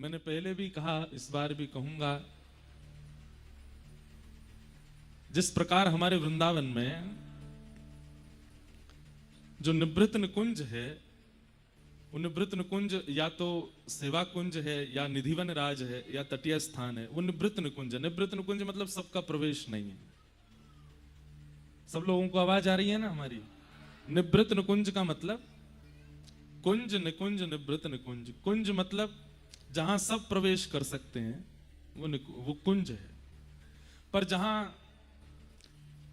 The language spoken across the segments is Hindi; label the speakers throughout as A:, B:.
A: मैंने पहले भी कहा, इस बार भी कहूंगा, जिस प्रकार हमारे वृंदावन में जो निवृत्त निकुंज है, वो निवृत्त निकुंज या तो सेवा कुंज है या निधिवन राज है या तटीय स्थान है, वो निवृत्त निकुंज है। निवृत्त निकुंज मतलब सबका प्रवेश नहीं है। सब लोगों को आवाज आ रही है ना हमारी? निवृत्त निकुंज का मतलब कुंज, निकुंज, निवृत्त निकुंज। कुंज मतलब जहां सब प्रवेश कर सकते हैं, वो कुंज है। पर जहां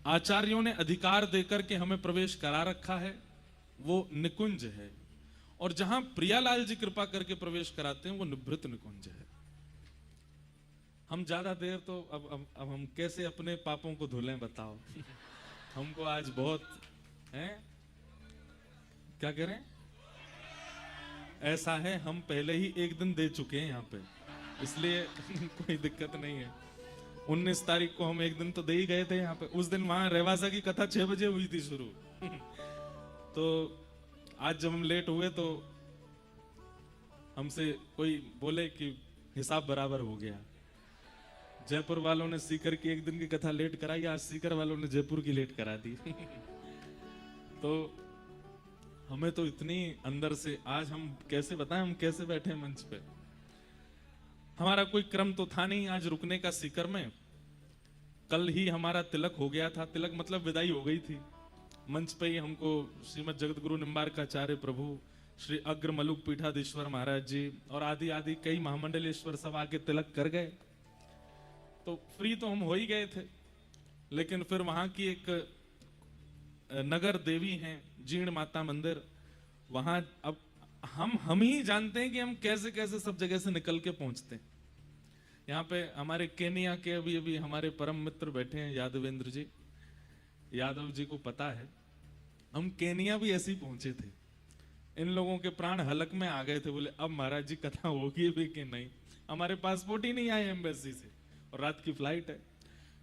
A: आचार्यों ने अधिकार देकर के हमें प्रवेश करा रखा है, वो निकुंज है। और जहां प्रियालाल जी कृपा करके प्रवेश कराते हैं, वो निवृत्त निकुंज है। हम ज्यादा देर तो अब हम कैसे अपने पापों को धुलें बताओ। हमको आज बहुत है, क्या करें? ऐसा है, हम पहले ही एक दिन दे चुके हैं यहाँ पे, इसलिए कोई दिक्कत नहीं है। 19 तारीख को हम एक दिन तो दे ही गए थे यहाँ पे। उस दिन वहां रेवासा की कथा 6 बजे हुई थी शुरू। तो आज जब हम लेट हुए तो हमसे कोई बोले कि हिसाब बराबर हो गया। जयपुर वालों ने सीकर की एक दिन की कथा लेट कराई, आज सीकर वालों ने जयपुर की लेट करा दी। तो हमें तो इतनी अंदर से आज हम कैसे बताएं, हम कैसे बैठे मंच पे। हमारा कोई क्रम तो था नहीं आज रुकने का सीकर में। कल ही हमारा तिलक हो गया था। तिलक मतलब विदाई हो गई थी। मंच पे ही हमको श्रीमद जगत गुरु निम्बारकाचार्य प्रभु श्री अग्र मलुक पीठाधीश्वर महाराज जी और आदि आदि कई महामंडलेश्वर सब आके तिलक कर गए। तो फ्री तो हम हो ही गए थे, लेकिन फिर वहां की एक नगर देवी हैं, जीर्ण माता मंदिर, वहां अब हम ही जानते हैं कि हम कैसे कैसे सब जगह से निकल के पहुंचते हैं। यहाँ पे हमारे केनिया के अभी हमारे परम मित्र बैठे हैं, यादवेंद्र जी, यादव जी को पता है हम केनिया भी ऐसे ही पहुंचे थे। इन लोगों के प्राण हलक में आ गए थे। बोले अब महाराज जी कथा होगी भी कि नहीं, हमारे पासपोर्ट ही नहीं आए एम्बेसी से और रात की फ्लाइट है।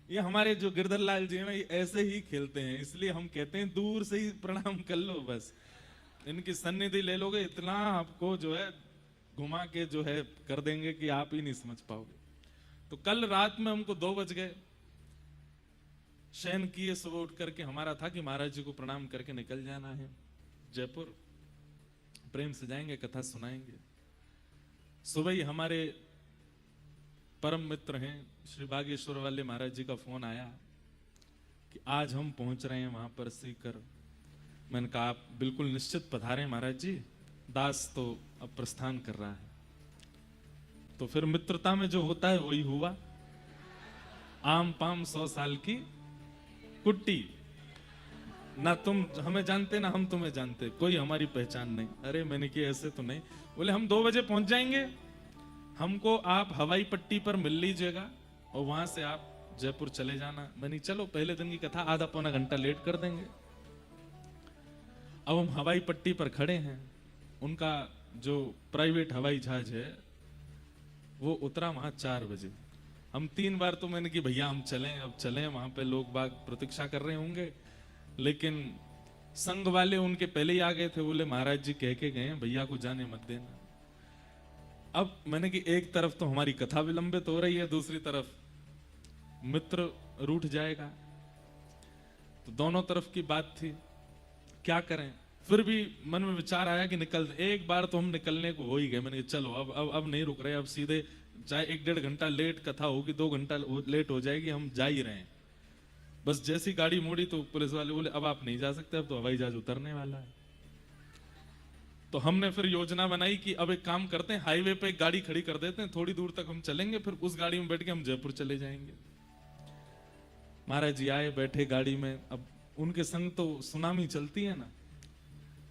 A: ये हमारे जो गिरधर लाल जी हैं ना, ये ऐसे ही खेलते हैं, इसलिए हम कहते हैं दूर से ही प्रणाम कर लो, बस इनकी सन्निधि ले लोगे, इतना आपको जो है घुमा के जो है कर देंगे कि आप ही नहीं समझ पाओगे। तो कल रात में हमको 2 बज गए, शयन किए, सुबह उठ करके हमारा था कि महाराज जी को प्रणाम करके निकल जाना है जयपुर, प्रेम से जाएंगे, कथा सुनाएंगे। सुबह ही हमारे परम मित्र हैं श्री बागेश्वर वाले महाराज जी का फोन आया कि आज हम पहुंच रहे हैं वहां पर सीकर। मैंने कहा आप बिल्कुल निश्चित पधारें महाराज जी, दास तो अब प्रस्थान कर रहा है। तो फिर मित्रता में जो होता है वही हुआ। आम पाम 100 साल की कुट्टी, ना तुम हमें जानते ना हम तुम्हें जानते, कोई हमारी पहचान नहीं। अरे मैंने कि ऐसे तो नहीं। बोले हम 2 बजे पहुंच जाएंगे, हमको आप हवाई पट्टी पर मिल लीजिएगा और वहां से आप जयपुर चले जाना। मैंने चलो पहले दिन की कथा आधा पौना घंटा लेट कर देंगे। अब हम हवाई पट्टी पर खड़े हैं, उनका जो प्राइवेट हवाई जहाज है वो उतरा वहां 4 बजे। हम 3 बार तो मैंने कि भैया हम चलें, अब चलें, वहां पे लोग बाग प्रतीक्षा कर रहे होंगे। लेकिन संघ वाले उनके पहले ही आ गए थे। बोले महाराज जी कह के गए भैया को जाने मत देना। अब मैंने कि एक तरफ तो हमारी कथा विलंबित हो रही है, दूसरी तरफ मित्र रूठ जाएगा, तो दोनों तरफ की बात थी, क्या करें। फिर भी मन में विचार आया कि निकल, एक बार तो हम निकलने को हो ही गए। मैंने चलो अब नहीं रुक रहे, अब सीधे चाहे 1-1.5 घंटा लेट कथा होगी, 2 घंटा लेट हो जाएगी, हम जा ही रहे हैं। बस जैसी गाड़ी मोड़ी तो पुलिस वाले बोले अब आप नहीं जा सकते, अब तो हवाई जहाज उतरने वाला है। तो हमने फिर योजना बनाई कि अब एक काम करते हैं, हाईवे पे एक गाड़ी खड़ी कर देते हैं, थोड़ी दूर तक हम चलेंगे, फिर उस गाड़ी में बैठ के हम जयपुर चले जाएंगे। महाराज जी आए, बैठे गाड़ी में। अब उनके संग तो सुनामी चलती है ना,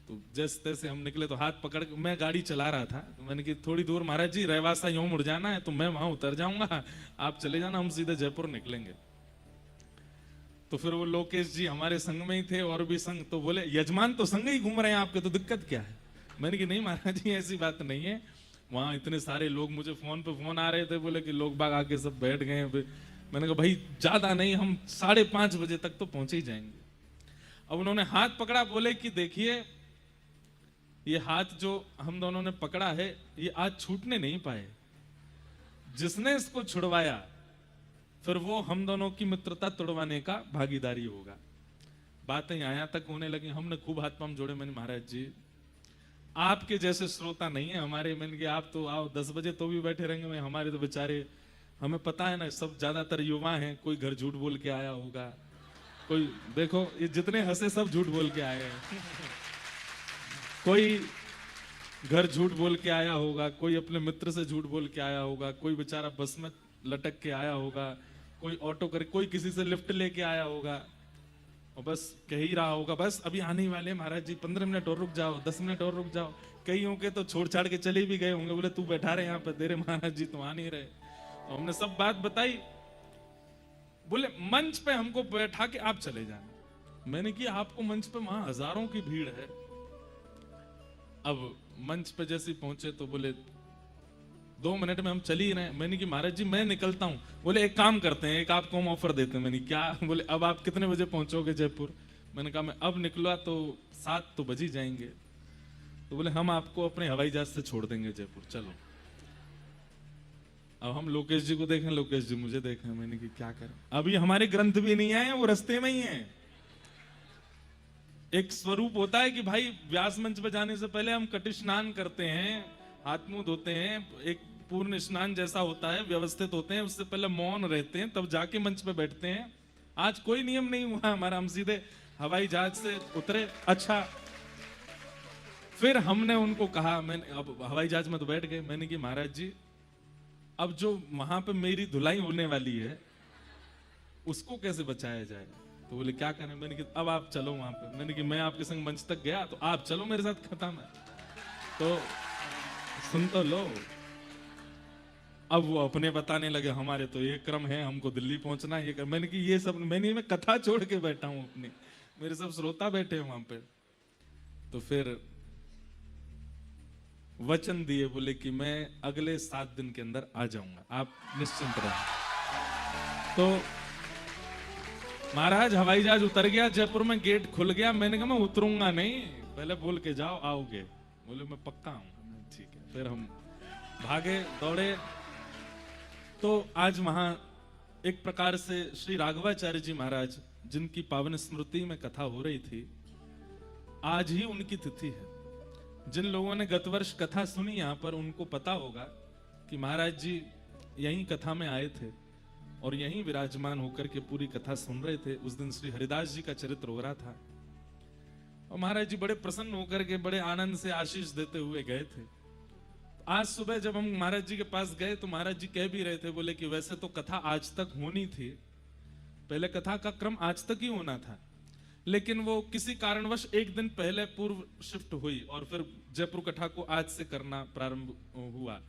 A: तो जैसे तैसे हम निकले। तो हाथ पकड़ के मैं गाड़ी चला रहा था, तो मैंने कि थोड़ी दूर महाराज जी रेवासा यूं मुड़ जाना है, तो मैं वहां उतर जाऊंगा, आप चले जाना, हम सीधे जयपुर निकलेंगे। तो फिर वो लोकेश जी हमारे संग में ही थे, और भी संग, तो बोले यजमान तो संग ही घूम रहे हैं आपके, तो दिक्कत क्या है। मैंने कि नहीं महाराज जी ऐसी बात नहीं है, वहां इतने सारे लोग, मुझे फोन पे फोन आ रहे थे, बोले कि लोग बाग आके सब बैठ गए हैं। मैंने कहा भाई ज्यादा नहीं, हम 5:30 बजे तक तो पहुंचे ही जाएंगे। अब उन्होंने हाथ पकड़ा, बोले कि देखिए ये हाथ जो हम दोनों ने पकड़ा है, ये आज छूटने नहीं पाए, जिसने इसको छुड़वाया फिर वो हम दोनों की मित्रता तोड़वाने का भागीदारी होगा। बातें यहां तक होने लगी, हमने खूब हाथ पांव जोड़े। मैंने महाराज जी आपके जैसे श्रोता नहीं है हमारे, मैंने कि आप तो आओ 10 बजे तो भी बैठे रहेंगे। मैं हमारे तो बेचारे, हमें पता है ना, सब ज्यादातर युवा हैं, कोई घर झूठ बोल के आया होगा, कोई देखो ये जितने हंसे सब झूठ बोल के आए हैं कोई घर झूठ बोल के आया होगा, कोई अपने मित्र से झूठ बोल के आया होगा, कोई बेचारा बस में लटक के आया होगा, कोई ऑटो कर, कोई किसी से लिफ्ट लेके आया होगा और बस कह ही रहा होगा बस अभी आने ही वाले महाराज जी, 15 मिनट और रुक जाओ, 10 मिनट और रुक जाओ। कई होंगे तो छोड़ छाड़ के चले भी गए होंगे, बोले तू बैठा रहे यहाँ पर, तेरे महाराज जी तो आ नहीं रहे। तो हमने सब बात बताई, बोले मंच पे हमको बैठा के आप चले जाना। मैंने कि आपको मंच पे वहां हजारों की भीड़ है। अब मंच पे जैसे पहुंचे तो बोले 2 मिनट में हम चल ही रहे। मैंने कि महाराज जी मैं निकलता हूं। बोले एक काम करते हैं, एक आपको हम ऑफर देते हैं। मैंने क्या? बोले अब आप कितने बजे पहुंचोगे जयपुर? मैंने कहा मैं अब निकला तो 7 तो बज ही जाएंगे। तो बोले हम आपको अपने हवाई जहाज से छोड़ देंगे जयपुर, चलो। अब हम लोकेश जी को देखें, लोकेश जी मुझे देखें। मैंने कि क्या करें, अभी हमारे ग्रंथ भी नहीं आए, वो रास्ते में ही है। एक स्वरूप होता है कि भाई व्यास मंच पे जाने से पहले हम कटी स्नान करते हैं, हाथ मुंह धोते हैं, एक पूर्ण स्नान जैसा होता है, व्यवस्थित होते हैं, उससे पहले मौन रहते हैं, तब जाके मंच पे बैठते हैं। आज कोई नियम नहीं हुआ हमारा, हम सीधे हवाई जहाज से उतरे। अच्छा, फिर हमने उनको कहा, मैंने अब हवाई जहाज में तो बैठ गए। मैंने कि महाराज जी अब जो वहां पे मेरी धुलाई होने वाली है उसको कैसे बचाया जाए? तो बोले क्या करें? मैंने कि अब आप चलो वहां पे। मैंने कि मैं आपके संग मंच तक गया तो आप चलो मेरे साथ, खत्म है। तो सुन तो लो। अब वो अपने बताने लगे हमारे तो ये क्रम है, हमको दिल्ली पहुंचना है, ये क्रम। मैंने कि ये सब मैं कथा छोड़ के बैठा हूं अपनी, मेरे सब श्रोता बैठे हैं वहां पे। तो फिर वचन दिए, बोले कि मैं अगले 7 दिन के अंदर आ जाऊंगा, आप निश्चिंत रहें। तो महाराज हवाई जहाज उतर गया, जयपुर में गेट खुल गया। मैंने कहा मैं उतरूंगा नहीं, पहले बोल के जाओ आओगे। बोले मैं पक्का हूं। ठीक है। फिर हम भागे दौड़े। तो आज वहां एक प्रकार से श्री राघवाचार्य जी महाराज, जिनकी पावन स्मृति में कथा हो रही थी, आज ही उनकी तिथि है। जिन लोगों ने गत वर्ष कथा सुनी यहां पर, उनको पता होगा कि महाराज जी यहीं कथा में आए थे और यहीं विराजमान होकर के पूरी कथा सुन रहे थे। उस दिन श्री हरिदास जी का चरित्र हो रहा था और महाराज जी बड़े प्रसन्न होकर के बड़े आनंद से आशीष देते हुए गए थे। आज सुबह जब हम महाराज जी के पास गए तो महाराज जी कह भी रहे थे, बोले कि वैसे तो कथा आज तक होनी थी, पहले कथा का क्रम आज तक ही होना था, लेकिन वो किसी कारणवश एक दिन पहले पूर्व शिफ्ट हुई और फिर जयपुर कथा को आज से करना प्रारंभ हुआ।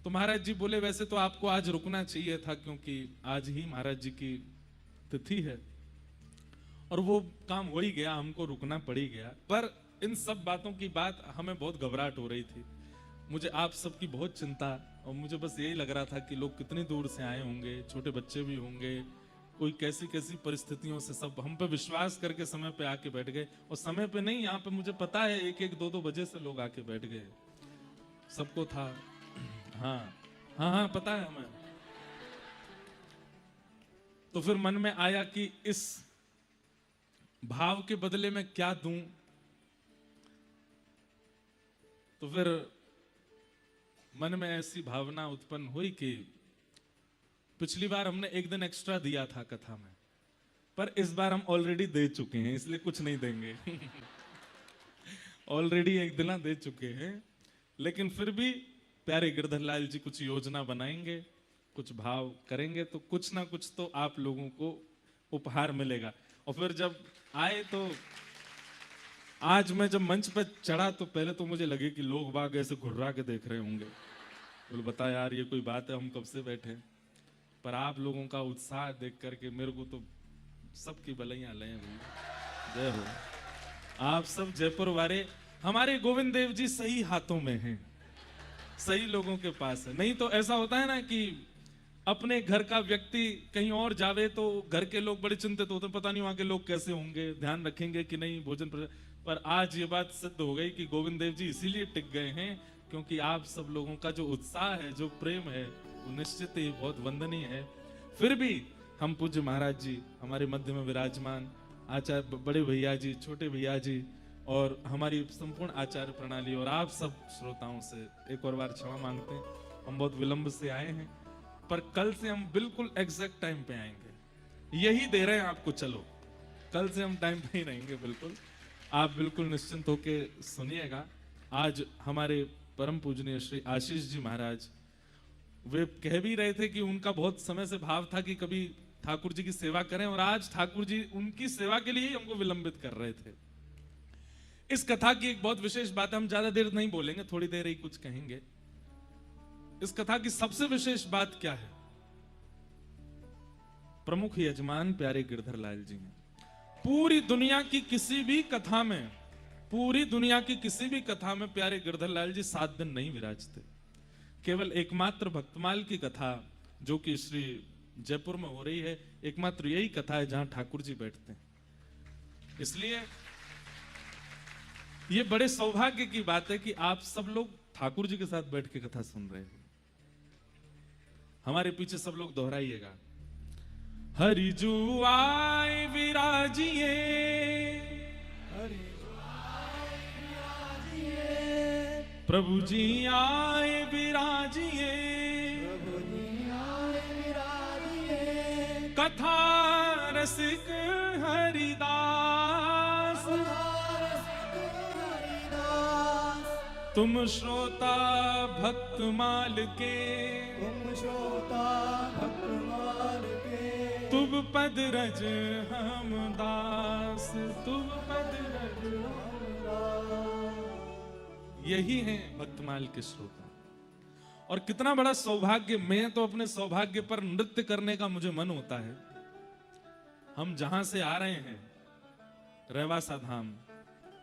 A: तो महाराज जी बोले वैसे तो आपको आज रुकना चाहिए था, क्योंकि आज ही महाराज जी की तिथि है और वो काम हो ही गया, हमको रुकना पड़ ही गया। पर इन सब बातों की बात हमें बहुत घबराहट हो रही थी, मुझे आप सबकी बहुत चिंता, और मुझे बस यही लग रहा था कि लोग कितनी दूर से आए होंगे, छोटे बच्चे भी होंगे, कोई कैसी कैसी परिस्थितियों से सब हम पे विश्वास करके समय पे आके बैठ गए। और समय पे नहीं, यहाँ पे मुझे पता है 1-1, 2-2 बजे से लोग आके बैठ गए, सबको था। हाँ हाँ हाँ पता है हमें। तो फिर मन में आया कि इस भाव के बदले में क्या दूं। तो फिर मन में ऐसी भावना उत्पन्न हुई कि पिछली बार हमने 1 दिन एक्स्ट्रा दिया था कथा में, पर इस बार हम ऑलरेडी दे चुके हैं, इसलिए कुछ नहीं देंगे। ऑलरेडी 1 दिन दे चुके हैं, लेकिन फिर भी प्यारे गिरधर लाल जी कुछ योजना बनाएंगे, कुछ भाव करेंगे, तो कुछ ना कुछ तो आप लोगों को उपहार मिलेगा। और फिर जब आए तो आज मैं जब मंच पर चढ़ा तो पहले तो मुझे लगे कि लोग बाग ऐसे घुर्रा के देख रहे होंगे, बोले बता यार ये कोई बात है, हम कब से बैठे। पर आप लोगों का उत्साह देख करके मेरे को तो सबकी बलैया ले जय हो। आप सब जयपुर वाले, हमारे गोविंद देव जी सही हाथों में हैं, सही लोगों के पास है। नहीं तो ऐसा होता है ना कि अपने घर का व्यक्ति कहीं और जावे तो घर के लोग बड़े चिंतित होते हैं, पता नहीं वहां के लोग कैसे होंगे, ध्यान रखेंगे कि नहीं भोजन पर आज ये बात सिद्ध हो गई कि गोविंद देव जी इसीलिए टिक गए हैं क्योंकि आप सब लोगों का जो उत्साह है, जो प्रेम है, वो निश्चित ही बहुत वंदनीय है। फिर भी हम पूज्य महाराज जी हमारे मध्य में विराजमान, आचार्य बड़े भैया जी, छोटे भैया जी और हमारी संपूर्ण आचार्य प्रणाली और आप सब श्रोताओं से एक और बार क्षमा मांगते हैं। हम बहुत विलंब से आए हैं, पर कल से हम बिल्कुल एग्जैक्ट टाइम पे आएंगे। यही दे रहे हैं आपको, चलो कल से हम टाइम पे ही रहेंगे बिल्कुल। आप बिल्कुल निश्चिंत होके सुनिएगा। आज हमारे परम पूजनीय श्री आशीष जी महाराज, वे कह भी रहे थे कि उनका बहुत समय से भाव था कि कभी ठाकुर जी की सेवा करें, और आज ठाकुर जी उनकी सेवा के लिए ही हमको विलंबित कर रहे थे। इस कथा की एक बहुत विशेष बात है, हम ज्यादा देर नहीं बोलेंगे, थोड़ी देर ही कुछ कहेंगे। इस कथा की सबसे विशेष बात क्या है? प्रमुख यजमान प्यारे गिरधर लाल जी हैं। पूरी दुनिया की किसी भी कथा में, पूरी दुनिया की किसी भी कथा में प्यारे गिरधर लाल जी 7 दिन नहीं विराजते। केवल एकमात्र भक्तमाल की कथा जो कि श्री जयपुर में हो रही है, एकमात्र यही कथा है जहां ठाकुर जी बैठते हैं। इसलिए ये बड़े सौभाग्य की बात है कि आप सब लोग ठाकुर जी के साथ बैठ के कथा सुन रहे हो। हमारे पीछे सब लोग दोहराइएगा, हरिजू आए विराजिए, प्रभु जी आए विराजिए, कथा रसिक हरिदास, तुम श्रोता भक्तमाल के, तुम पद रज हम दास, तुम पद रज हम दास। यही है भक्तमाल के श्रोता। और कितना बड़ा सौभाग्य, मैं तो अपने सौभाग्य पर नृत्य करने का मुझे मन होता है। हम जहां से आ रहे हैं रेवासा धाम,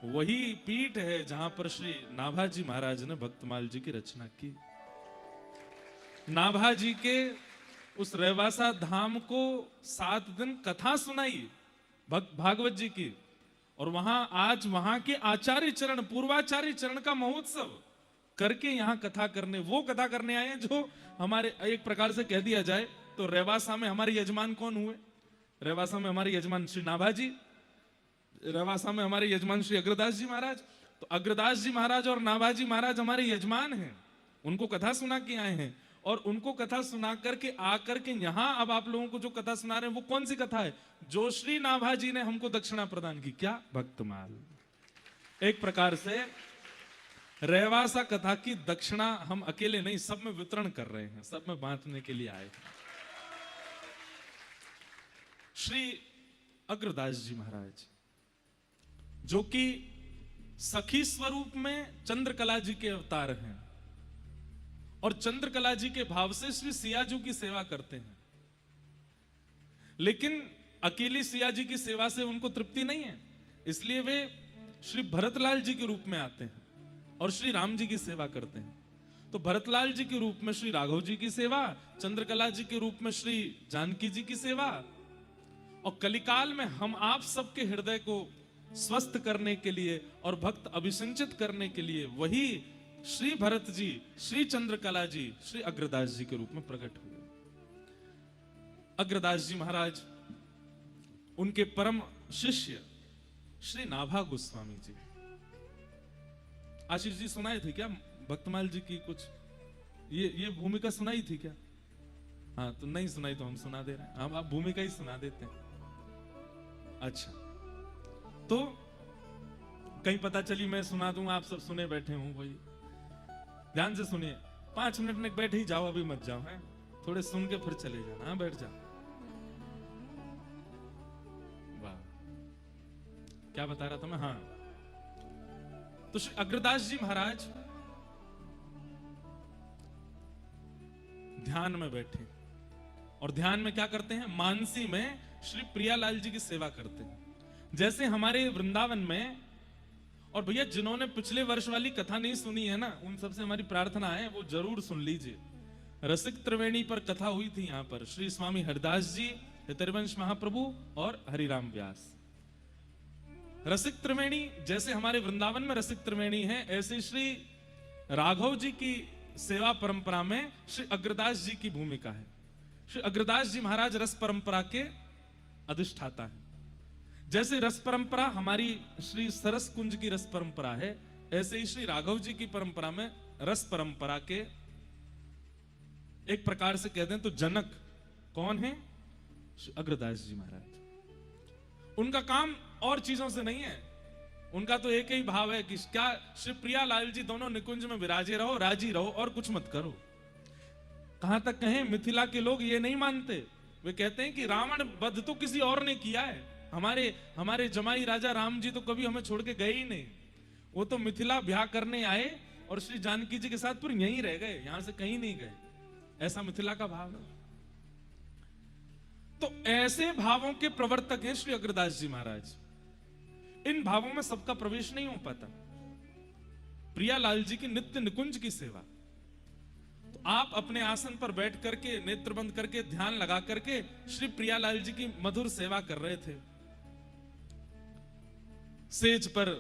A: वही पीठ है जहां पर श्री नाभाजी महाराज ने भक्तमाल जी की रचना की। नाभाजी के उस रेवासा धाम को 7 दिन कथा सुनाई भागवत जी की, और वहां आज वहां के आचार्य चरण, पूर्वाचार्य चरण का महोत्सव करके यहां कथा करने, वो कथा करने आए हैं जो हमारे, एक प्रकार से कह दिया जाए तो रेवासा में हमारे यजमान कौन हुए? रेवासा में हमारे यजमान श्री नाभाजी, रेवासा में हमारे यजमान श्री अग्रदास जी महाराज। तो अग्रदास जी महाराज और नाभाजी महाराज हमारे यजमान हैं, उनको कथा सुना के आए हैं। और उनको कथा सुना करके आकर के यहां अब आप लोगों को जो कथा सुना रहे हैं वो कौन सी कथा है? जो श्री नाभाजी ने हमको दक्षिणा प्रदान की। क्या? भक्तमाल। एक प्रकार से रेवासा कथा की दक्षिणा हम अकेले नहीं, सब में वितरण कर रहे हैं, सब में बांटने के लिए आए। श्री अग्रदास जी महाराज जो कि सखी स्वरूप में चंद्रकला जी के अवतार हैं, और चंद्रकला जी के भाव से श्री सियाजू की सेवा करते हैं। लेकिन अकेली सिया जी की सेवा से उनको तृप्ति नहीं है, इसलिए वे श्री भरतलाल जी के रूप में आते हैं और श्री राम जी की सेवा करते हैं। तो भरतलाल जी के रूप में श्री राघव जी की सेवा, चंद्रकला जी के रूप में श्री जानकी जी की सेवा, और कलिकाल में हम आप सबके हृदय को स्वस्थ करने के लिए और भक्त अभिसंचित करने के लिए वही श्री भरत जी, श्री चंद्रकला जी, श्री अग्रदास जी के रूप में प्रकट हुए। अग्रदास जी महाराज, उनके परम शिष्य श्री नाभा गोस्वामी जी। आशीष जी सुनाई थी क्या भक्तमाल जी की कुछ ये भूमिका सुनाई थी क्या? हाँ, तो नहीं सुनाई तो हम सुना दे रहे हैं, हम आप भूमिका ही सुना देते हैं। अच्छा, तो कहीं पता चली मैं सुना दूं, आप सब सुने बैठे हूं। वही ध्यान से सुनिए, 5 मिनट में बैठ ही जाओ, अभी मत जाओ, है थोड़े सुन के फिर चले जाना। हाँ, बैठ जाओ। वाह, क्या बता रहा था मैं? हाँ, तो श्री अग्रदास जी महाराज ध्यान में बैठे, और ध्यान में क्या करते हैं? मानसी में श्री प्रियालाल जी की सेवा करते हैं। जैसे हमारे वृंदावन में, और भैया जिन्होंने पिछले वर्ष वाली कथा नहीं सुनी है ना, उन सबसे हमारी प्रार्थना है वो जरूर सुन लीजिए। रसिक त्रिवेणी पर कथा हुई थी, यहाँ पर श्री स्वामी हरिदास जी, हितरवंश महाप्रभु और हरिराम व्यास। रसिक त्रिवेणी, जैसे हमारे वृंदावन में रसिक त्रिवेणी है, ऐसे श्री राघव जी की सेवा परंपरा में श्री अग्रदास जी की भूमिका है। श्री अग्रदास जी महाराज रस परंपरा के अधिष्ठाता है। जैसे रस परंपरा हमारी श्री सरस कुंज की रस परंपरा है, ऐसे ही श्री राघव जी की परंपरा में रस परंपरा के एक प्रकार से कहते हैं तो जनक कौन है? श्री अग्रदास जी महाराज। उनका काम और चीजों से नहीं है, उनका तो एक ही भाव है कि क्या श्री प्रियालाल जी दोनों निकुंज में विराजे रहो, राजी रहो और कुछ मत करो। कहां तक कहें, मिथिला के लोग ये नहीं मानते। वे कहते हैं कि रावण वध तो किसी और ने किया है, हमारे जमाई राजा राम जी तो कभी हमें छोड़ के गए ही नहीं। वो तो मिथिला ब्याह करने आए और श्री जानकी जी के साथ पूरी यहीं रह गए, यहां से कहीं नहीं गए। ऐसा मिथिला का भाव है। तो ऐसे भावों के प्रवर्तक हैं श्री अग्रदास जी महाराज। इन भावों में सबका प्रवेश नहीं हो पाता। प्रियालाल जी की नित्य निकुंज की सेवा, तो आप अपने आसन पर बैठ करके नेत्र बंद करके ध्यान लगा करके श्री प्रियालाल जी की मधुर सेवा कर रहे थे। सेज पर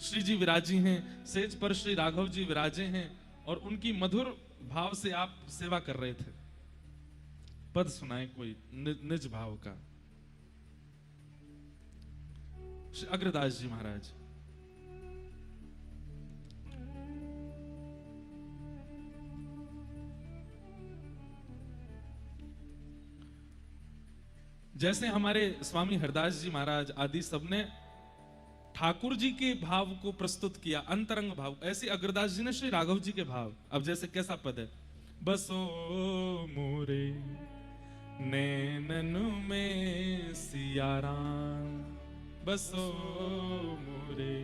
A: श्री जी विराजी हैं, सेज पर श्री राघव जी विराजे हैं और उनकी मधुर भाव से आप सेवा कर रहे थे। पद सुनाए कोई निज भाव का। श्री अग्रदास जी महाराज। जैसे हमारे स्वामी हरदास जी महाराज आदि सबने ठाकुर जी के भाव को प्रस्तुत किया, अंतरंग भाव, ऐसे अग्रदास जी ने श्री राघव जी के भाव। अब जैसे कैसा पद है? बसो मोरे नैनन में सियाराम, बसो मोरे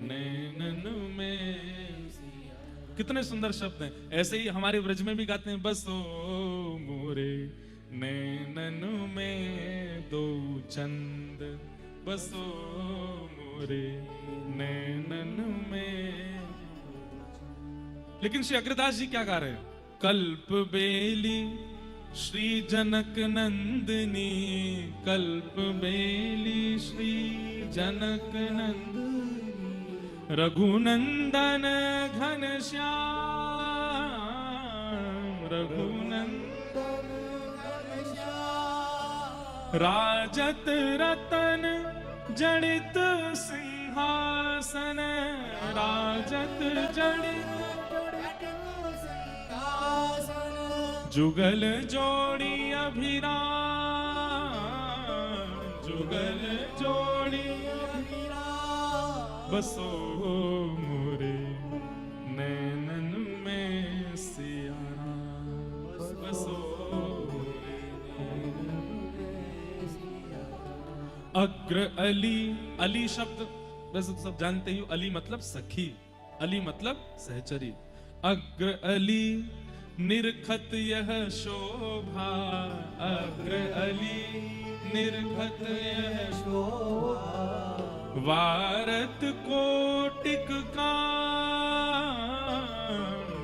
A: नैनन में सियाराम। कितने सुंदर शब्द हैं। ऐसे ही हमारे ब्रज में भी गाते हैं, बसो मोरे नैनन में दो चंद, बसो मोरे नैनन में। लेकिन श्री अग्रदास जी क्या गा रहे हैं? कल्प बेली श्री जनक नंदिनी, कल्प बेली श्री जनक नंदिनी, रघुनंदन घनश्याम, रघुनंदन घनश्याम, राजत रतन जड़ित सिंहासन, राजत जड़ित जुगल जोड़ी अभिराम, जुगल जोड़ी अभिराम, बसो मोरे नैनन में सियाराम, बसो मोरे नैनन में सियाराम। अग्र अली, अली शब्द वैसे सब जानते ही, अली मतलब सखी, अली मतलब सहचरी। अग्र अली निरखत यह शोभा, अग्र अली निरखत यह शोभा, वारत कोटिक का,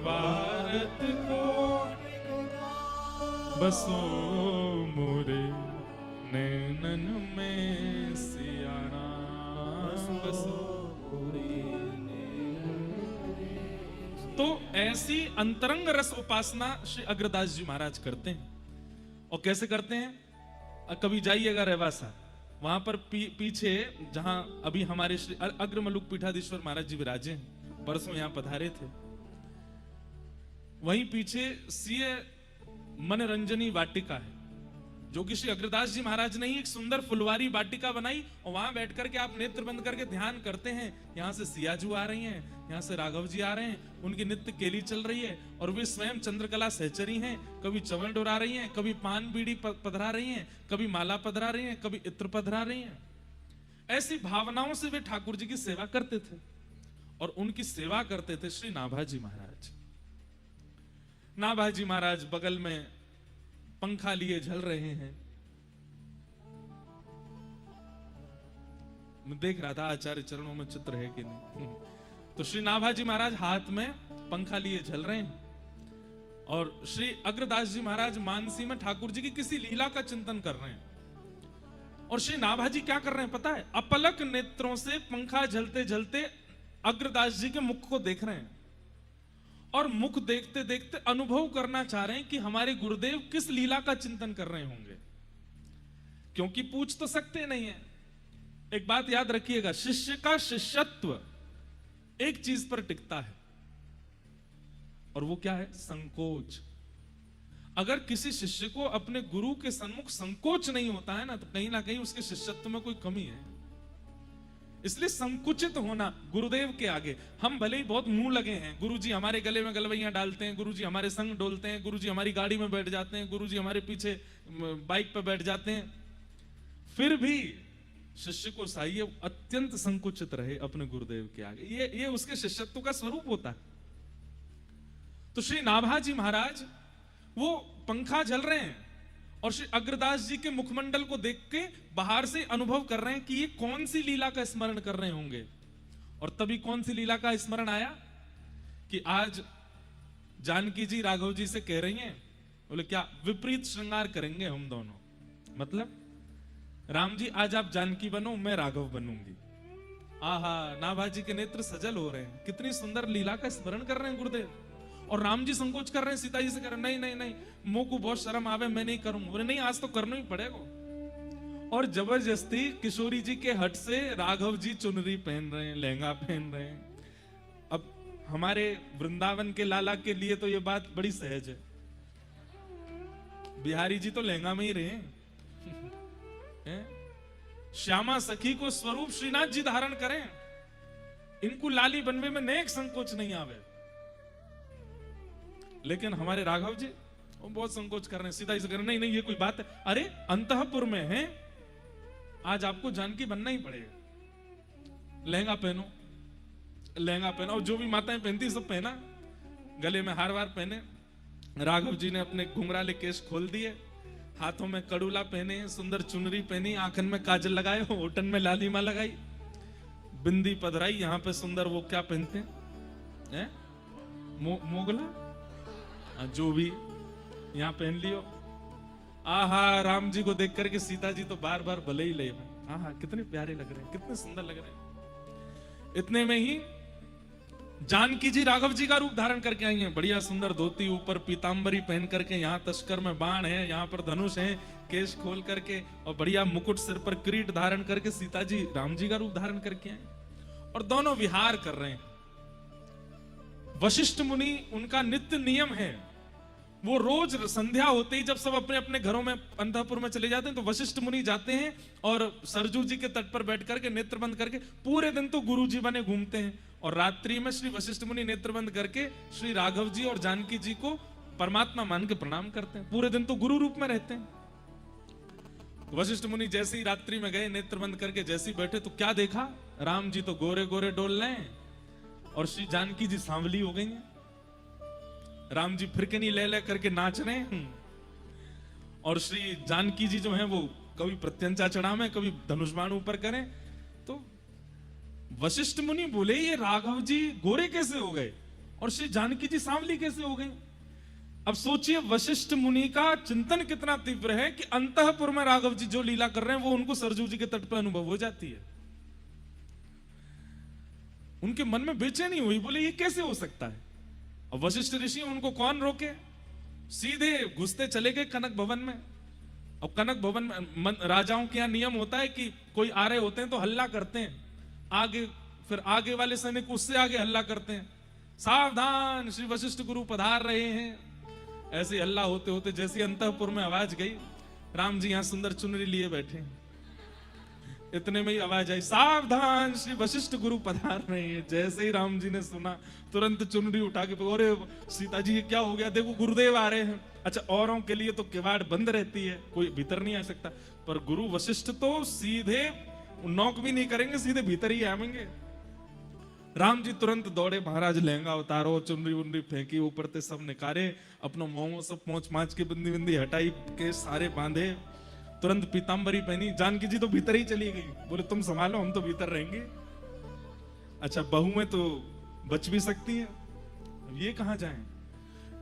A: वारत कोटिक का, बसो मोरे नैनन में सियाराम, बसो मोरे। तो ऐसी अंतरंग रस उपासना श्री अग्रदास जी महाराज करते हैं। और कैसे करते हैं? कभी जाइएगा रेवासा, वहां पर पीछे जहां अभी हमारे श्री अग्रमलुक पीठाधीश्वर महाराज जी विराजे हैं, परसों यहां पधारे थे, वहीं पीछे सीए मनरंजनी वाटिका है, जो कि श्री अग्रदास जी महाराज ने ही एक सुंदर फुलवारी वाटिका बनाई। और वहां बैठ करके आप नेत्र बंद करके ध्यान करते हैं। यहां से सियाजू आ रही हैं, यहां से राघव जी आ रहे हैं, उनकी नित्य केली चल रही है और वे स्वयं चंद्रकला सहचरी हैं। कभी चवल डोरा रही हैं, कभी पान बीड़ी पधरा रही हैं, कभी माला पधरा रही हैं, कभी इत्र पधरा रही हैं। ऐसी भावनाओं से वे ठाकुर जी की सेवा करते थे। और उनकी सेवा करते थे श्री नाभाजी महाराज। नाभाजी महाराज बगल में पंखा लिए झल रहे हैं। मैं देख रहा था आचार्य चरणों में चित्र है कि नहीं। तो श्री नाभाजी महाराज हाथ में पंखा लिए झल रहे हैं और श्री अग्रदास जी महाराज मानसी में ठाकुर जी की किसी लीला का चिंतन कर रहे हैं। और श्री नाभाजी क्या कर रहे हैं पता है? अपलक नेत्रों से पंखा झलते झलते अग्रदास जी के मुख को देख रहे हैं और मुख देखते देखते अनुभव करना चाह रहे हैं कि हमारे गुरुदेव किस लीला का चिंतन कर रहे होंगे, क्योंकि पूछ तो सकते नहीं है। एक बात याद रखिएगा, शिष्य का शिष्यत्व एक चीज पर टिकता है, और वो क्या है? संकोच। अगर किसी शिष्य को अपने गुरु के सन्मुख संकोच नहीं होता है ना, तो कहीं ना कहीं उसके शिष्यत्व में कोई कमी है। इसलिए संकुचित होना गुरुदेव के आगे, हम भले ही बहुत मुंह लगे हैं, गुरुजी हमारे गले में गलवैया डालते हैं, गुरुजी हमारे संग डोलते हैं, गुरुजी हमारी गाड़ी में बैठ जाते हैं, गुरुजी हमारे पीछे बाइक पर बैठ जाते हैं, फिर भी शिष्य को चाहिए अत्यंत संकुचित रहे अपने गुरुदेव के आगे। ये उसके शिष्यत्व का स्वरूप होता है। तो श्री नाभाजी महाराज वो पंखा जल रहे हैं और श्री अग्रदास जी के मुखमंडल को देख के बाहर से अनुभव कर रहे हैं कि ये कौन सी लीला का स्मरण कर रहे होंगे। और तभी कौन सी लीला का स्मरण आया कि आज जानकी जी राघव जी से कह रही हैं, बोले क्या विपरीत श्रृंगार करेंगे हम दोनों, मतलब राम जी आज आप जानकी बनो, मैं राघव बनूंगी। आहा, नाभाजी के नेत्र सजल हो रहे हैं, कितनी सुंदर लीला का स्मरण कर रहे हैं गुरुदेव। और राम जी संकोच कर रहे हैं, सीता जी से कह रहे हैं नहीं नहीं नहीं, मुंह को बहुत शर्म आवे, मैं नहीं करूंगा। बोले नहीं, आज तो करना ही पड़ेगा। और जबरदस्ती किशोरी जी के हट से राघव जी चुनरी पहन रहे हैं, लहंगा पहन रहे हैं। अब हमारे वृंदावन के लाला के लिए तो ये बात बड़ी सहज है, बिहारी जी तो लहंगा में ही रहे हैं। श्यामा सखी को स्वरूप श्रीनाथ जी धारण करें, इनको लाली बनवे में नेक संकोच नहीं आवे। लेकिन हमारे राघव जी वो बहुत संकोच कर रहे हैं, सीधा ही से कर रहे हैं, नहीं नहीं ये कोई बात है, अरे अंतःपुर में है, आज आपको जानकी बनना ही पड़ेगा। लहंगा पहनो, लहंगा पहनो, और जो भी माताएं पहनती सब पहना, गले में हार वार पहने। राघव जी ने अपने घुंघराले केश खोल दिए, हाथों में कड़ूला पहने, सुंदर चुनरी पहनी, आंखन में काजल लगाए, होठन में लालिमा लगाई, बिंदी पधराई, यहाँ पे सुंदर वो क्या पहनते हैं, मोगला, जो भी यहाँ पहन लियो। आहा, राम जी को देख करके सीता जी तो बार बार भले ही ले, आहा कितने प्यारे लग रहे हैं, कितने सुंदर लग रहे हैं। इतने में ही जानकी जी राघव जी का रूप धारण करके आई हैं, बढ़िया सुंदर धोती, ऊपर पीतांबरी पहन करके, यहाँ तस्कर में बाण है, यहाँ पर धनुष है, केश खोल करके, और बढ़िया मुकुट सिर पर किरीट धारण करके सीता जी राम जी का रूप धारण करके आए, और दोनों विहार कर रहे हैं। वशिष्ठ मुनि, उनका नित्य नियम है, वो रोज संध्या होते ही जब सब अपने अपने घरों में अंतःपुर में चले जाते हैं, तो वशिष्ठ मुनि जाते हैं और सरजू जी के तट पर बैठ करके नेत्र बंद करके पूरे दिन तो गुरु जी बने घूमते हैं, और रात्रि में श्री वशिष्ठ मुनि नेत्र बंद करके श्री राघव जी और जानकी जी को परमात्मा मान के प्रणाम करते हैं। पूरे दिन तो गुरु रूप में रहते हैं। वशिष्ठ मुनि जैसे ही रात्रि में गए, नेत्र बंद करके जैसे ही बैठे, तो क्या देखा, राम जी तो गोरे गोरे डोल रहे हैं और श्री जानकी जी सांवली हो गई हैं। राम जी फिरकनी ले ले करके नाच रहे हैं, और श्री जानकी जी जो हैं वो कभी प्रत्यंचा चढ़ा में, कभी धनुष बाण ऊपर करें। तो वशिष्ठ मुनि बोले ये राघव जी गोरे कैसे हो गए और श्री जानकी जी सांवली कैसे हो गई। अब सोचिए वशिष्ठ मुनि का चिंतन कितना तीव्र है कि अंतःपुर में राघव जी जो लीला कर रहे हैं वो उनको सरजू जी के तट पर अनुभव हो जाती है। उनके मन में बेचैनी हुई, बोले ये कैसे हो सकता है। अब वशिष्ठ ऋषि उनको कौन रोके, सीधे घुसते चले गए कनक भवन में। अब कनक भवन में राजाओं के यहाँ नियम होता है कि कोई आ रहे होते हैं तो हल्ला करते हैं, आगे फिर आगे वाले सैनिक उससे आगे हल्ला करते हैं, सावधान श्री वशिष्ठ गुरु पधार रहे हैं। ऐसे हल्ला होते होते जैसे अंतःपुर में आवाज गई, राम जी यहाँ सुंदर चुनरी लिए बैठे, इतने में ही आवाज आई, सावधान श्री वशिष्ठ गुरु पधार रहे हैं। जैसे ही राम जी ने सुना, तुरंत चुनरी उठा के, अरे सीता जी ये क्या हो गया, देखो गुरुदेव आ रहे हैं। अच्छा, औरों के लिए तो किवाड़ बंद रहती है, कोई भीतर नहीं आ सकता, पर गुरु वशिष्ठ तो सीधे नॉक भी नहीं करेंगे, सीधे भीतर ही आएंगे। राम जी तुरंत दौड़े, महाराज लहंगा उतारो, चुनरी उनरी फेंकी, ऊपर ते सब निकारे, अपना मोह सब पहुंच माच के बिंदी बिंदी हटाई के सारे बांधे, तुरंत पीतांबरी पहनी। जानकी जी तो भीतर ही चली गई, बोले तुम संभालो, हम तो भीतर रहेंगे। अच्छा, बहुएं तो बच भी सकती हैं, अब ये कहां जाएं।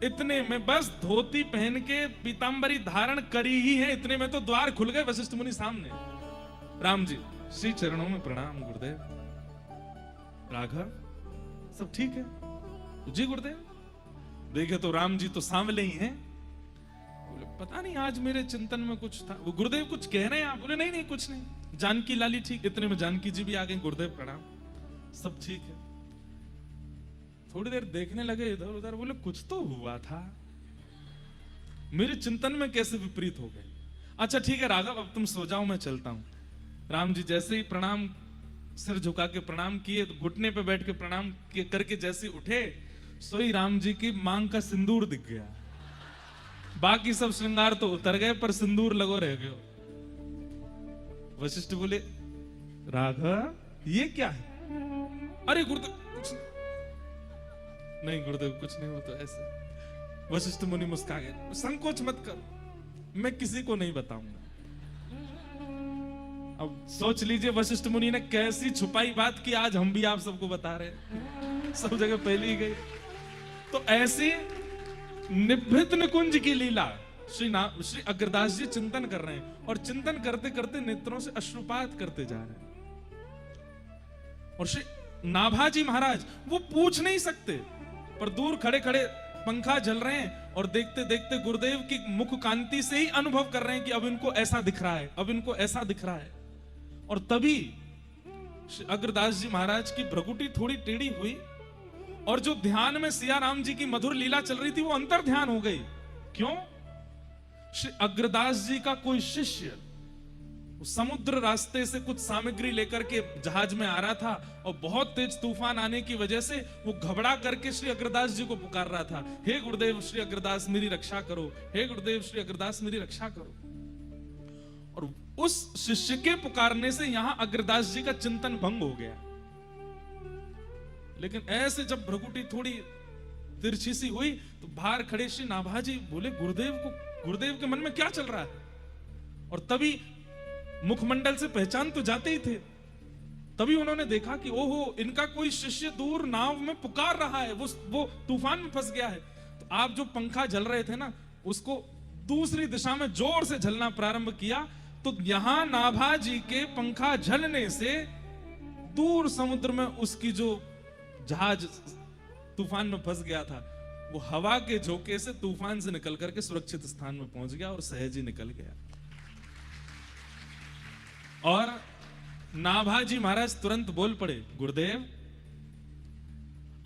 A: इतने में बस धोती पहन के पीतांबरी धारण करी ही है, इतने में तो द्वार खुल गए वशिष्ठ मुनि सामने। राम जी श्री चरणों में प्रणाम गुरुदेव। राघव सब ठीक है जी गुरुदेव, देखे तो राम जी तो सांवले ही हैं। बोले पता नहीं आज मेरे चिंतन में कुछ था। वो गुरुदेव कुछ कह रहे हैं आप? बोले नहीं नहीं कुछ नहीं, जानकी लाली ठीक। इतने में जानकी जी भी आ गई, गुरुदेव प्रणाम, सब ठीक है। थोड़ी देर देखने लगे इधर उधर, बोले कुछ तो हुआ था, मेरे चिंतन में कैसे विपरीत हो गए। अच्छा ठीक है राघव, अब तुम सो जाओ, मैं चलता हूं। राम जी जैसे ही प्रणाम, सिर झुका के प्रणाम किए, तो घुटने पे बैठ के प्रणाम करके जैसे उठे, सोई राम जी की मांग का सिंदूर दिख गया। बाकी सब श्रृंगार तो उतर गए, पर सिंदूर लगो रह गयो। वशिष्ठ बोले राघव ये क्या है? अरे गुरुदेव कुछ नहीं, गुरुदेव कुछ नहीं, हो तो ऐसे। वशिष्ठ मुनि मुस्कुरा गए, संकोच मत कर, मैं किसी को नहीं बताऊंगा। अब सोच लीजिए वशिष्ठ मुनि ने कैसी छुपाई बात की, आज हम भी आप सबको बता रहे हैं, सब जगह फैली ही गई। तो ऐसी निभृत निकुंज की लीला श्री अग्रदास जी चिंतन कर रहे हैं, और चिंतन करते करते नेत्रों से अश्रुपात करते जा रहे हैं। और श्री नाभाजी महाराज वो पूछ नहीं सकते, पर दूर खड़े खड़े पंखा जल रहे हैं, और देखते देखते गुरुदेव की मुख कांति से ही अनुभव कर रहे हैं कि अब इनको ऐसा दिख रहा है, अब इनको ऐसा दिख रहा है। और तभी अग्रदास जी महाराज की भ्रकुटी थोड़ी टेढ़ी हुई, और जो ध्यान में सिया राम जी की मधुर लीला चल रही थी वो अंतर ध्यान हो गई। क्यों? श्री अग्रदास जी का कोई शिष्य समुद्र रास्ते से कुछ सामग्री लेकर के जहाज में आ रहा था, और बहुत तेज तूफान आने की वजह से वो घबरा करके श्री अग्रदास जी को पुकार रहा था, हे गुरुदेव श्री अग्रदास मेरी रक्षा करो, हे गुरुदेव श्री अग्रदास मेरी रक्षा करो। और उस शिष्य के पुकारने से यहां अग्रदास जी का चिंतन भंग हो गया। लेकिन ऐसे जब भ्रकुटी थोड़ी तिरछी सी हुई, तो बाहर खड़े श्री नाभाजी बोले गुरुदेव के मन में क्या चल रहा है? और तभी मुखमंडल से पहचान तो जाते ही थे, तभी उन्होंने देखा कि ओहो इनका कोई शिष्य दूर नाव में पुकार रहा है, वो तूफान में फंस गया है। तो आप जो पंखा जल रहे थे ना, उसको दूसरी दिशा में जोर से झलना प्रारंभ किया, तो यहां नाभा जी के पंखा झलने से दूर समुद्र में उसकी जो जहाज तूफान में फंस गया था, वो हवा के झोंके से तूफान से निकल करके सुरक्षित स्थान में पहुंच गया और सहज ही निकल गया। और नाभाजी महाराज तुरंत बोल पड़े, गुरुदेव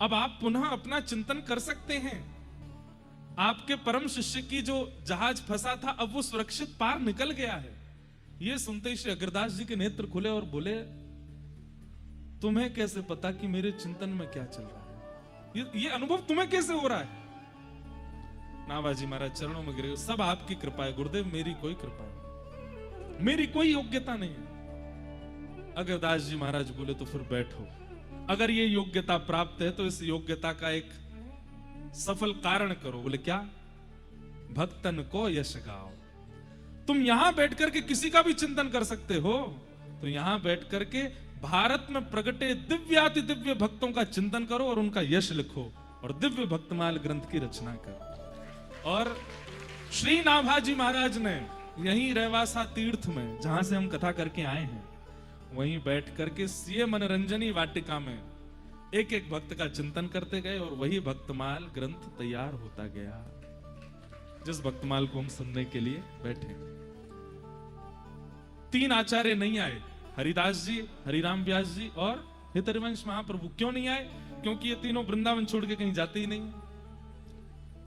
A: अब आप पुनः अपना चिंतन कर सकते हैं। आपके परम शिष्य की जो जहाज फंसा था, अब वो सुरक्षित पार निकल गया है। ये सुनते ही श्री अग्रदास जी के नेत्र खुले और बोले, तुम्हें कैसे पता कि मेरे चिंतन में क्या चल रहा है? ये अनुभव तुम्हें कैसे हो रहा है? नाभाजी महाराज चरणों में गिरे, सब आपकी कृपा है गुरुदेव, मेरी कोई कृपा नहीं, मेरी कोई योग्यता नहीं है। अग्रदास जी महाराज बोले, तो फिर बैठो, अगर ये योग्यता प्राप्त है तो इस योग्यता का एक सफल कारण करो। बोले क्या? भक्तन को यश गाओ। तुम यहां बैठ करके किसी का भी चिंतन कर सकते हो, तो यहां बैठ करके भारत में प्रगटे दिव्याति दिव्य भक्तों का चिंतन करो और उनका यश लिखो, और दिव्य भक्तमाल ग्रंथ की रचना करो। और श्री नाभाजी महाराज ने यहीं रहवासा तीर्थ में, जहां से हम कथा करके आए हैं, वहीं बैठ करके सीए मनोरंजनी वाटिका में एक एक भक्त का चिंतन करते गए, और वही भक्तमाल ग्रंथ तैयार होता गया, जिस भक्तमाल को हम सुनने के लिए बैठे। 3 आचार्य नहीं आए, हरिदास जी, हरिराम व्यास जी और हितरिवंश महाप्रभु। क्यों नहीं आए? क्योंकि ये तीनों वृंदावन छोड़ के कहीं जाते ही नहीं।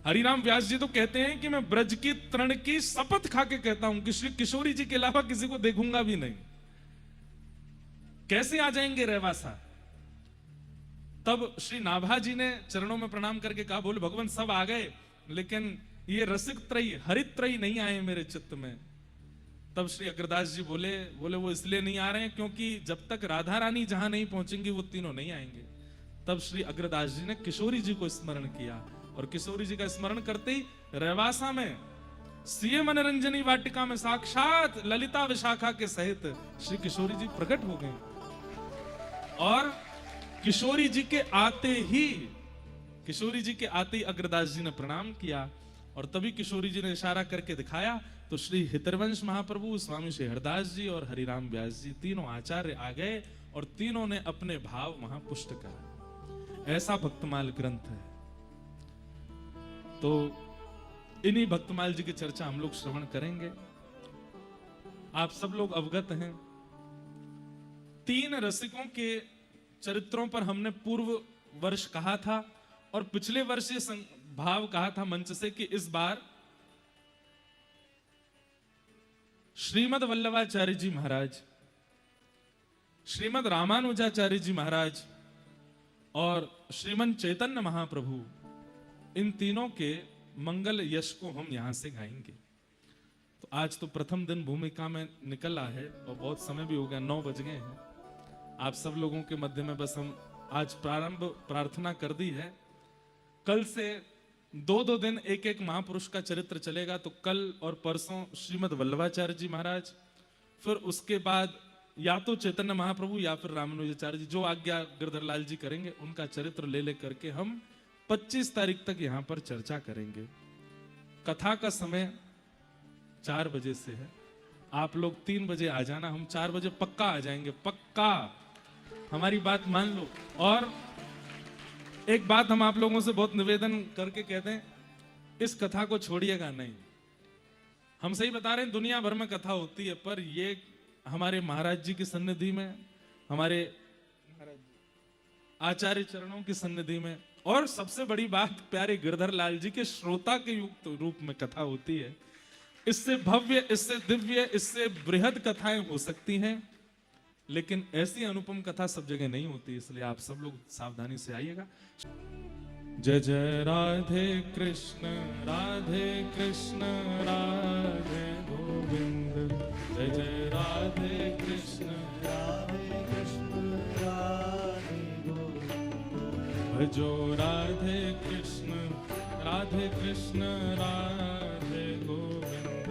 A: हरिराम व्यास जी तो कहते हैं कि मैं ब्रज की तृण की शपथ खा के कहता हूं कि श्री किशोरी जी के अलावा किसी को देखूंगा भी नहीं। कैसे आ जाएंगे रहवासा? तब श्री नाभा जी ने चरणों में प्रणाम करके कहा, बोले भगवान सब आ गए, लेकिन ये रसिक त्रयी हरित त्रयी नहीं आए मेरे चित्त में। तब श्री अग्रदास जी बोले वो इसलिए नहीं आ रहे हैं क्योंकि जब तक राधा रानी जहां नहीं पहुंचेंगी वो तीनों नहीं आएंगे। तब श्री अग्रदास जी ने किशोरी जी को स्मरण किया, और किशोरी जी का स्मरण करते ही रहवासा में सीए मनोरंजनी वाटिका में साक्षात ललिता विशाखा के सहित श्री किशोरी जी प्रकट हो गए। और किशोरी जी के आते ही अग्रदास जी ने प्रणाम किया, और तभी किशोरी जी ने इशारा करके दिखाया, तो श्री हितरवंश महाप्रभु, स्वामी श्री हरदास जी और हरिराम व्यास जी तीनों आचार्य आ गए, और तीनों ने अपने भाव वहां पुष्ट करा। ऐसा भक्तमाल ग्रंथ है। तो इन्हीं भक्तमाल जी की चर्चा हम लोग श्रवण करेंगे। आप सब लोग अवगत हैं, 3 रसिकों के चरित्रों पर हमने पूर्व वर्ष कहा था और पिछले वर्ष ये भाव कहा था मंच से कि इस बार श्रीमद वल्लभाचार्य जी महाराज, श्रीमद रामानुजाचार्य जी महाराज और श्रीमन चैतन्य महाप्रभु, इन तीनों के मंगल यश को हम यहां से गाएंगे। तो आज तो प्रथम दिन भूमिका में निकला है और बहुत समय भी हो गया, 9 बज गए हैं। आप सब लोगों के मध्य में बस हम आज प्रारंभ प्रार्थना कर दी है। कल से 2 दिन एक महापुरुष का चरित्र चलेगा। तो कल और परसों श्रीमद वल्लभाचार्य जी महाराज, फिर उसके बाद या तो चैतन्य महाप्रभु या फिर रामानुजाचार्य जी, जो आज्ञा गिरधर लाल जी करेंगे, उनका चरित्र ले करके हम 25 तारीख तक यहाँ पर चर्चा करेंगे। कथा का समय 4 बजे से है। आप लोग 3 बजे आ जाना, हम 4 बजे पक्का आ जाएंगे, पक्का, हमारी बात मान लो। और एक बात हम आप लोगों से बहुत निवेदन करके कहते हैं, इस कथा को छोड़िएगा नहीं। हम सही बता रहे हैं, दुनिया भर में कथा होती है, पर ये हमारे महाराज जी की सन्निधि में, हमारे आचार्य चरणों की सन्निधि में, और सबसे बड़ी बात प्यारे गिरधर लाल जी के श्रोता के युक्त रूप में कथा होती है। इससे भव्य, इससे दिव्य, इससे बृहद कथाएं हो सकती हैं, लेकिन ऐसी अनुपम कथा सब जगह नहीं होती। इसलिए आप सब लोग सावधानी से आइएगा। जय जय राधे कृष्ण राधे गोविंद, जय जय राधे कृष्ण राधे गोविंद, भजो राधे कृष्ण राधे गोविंद,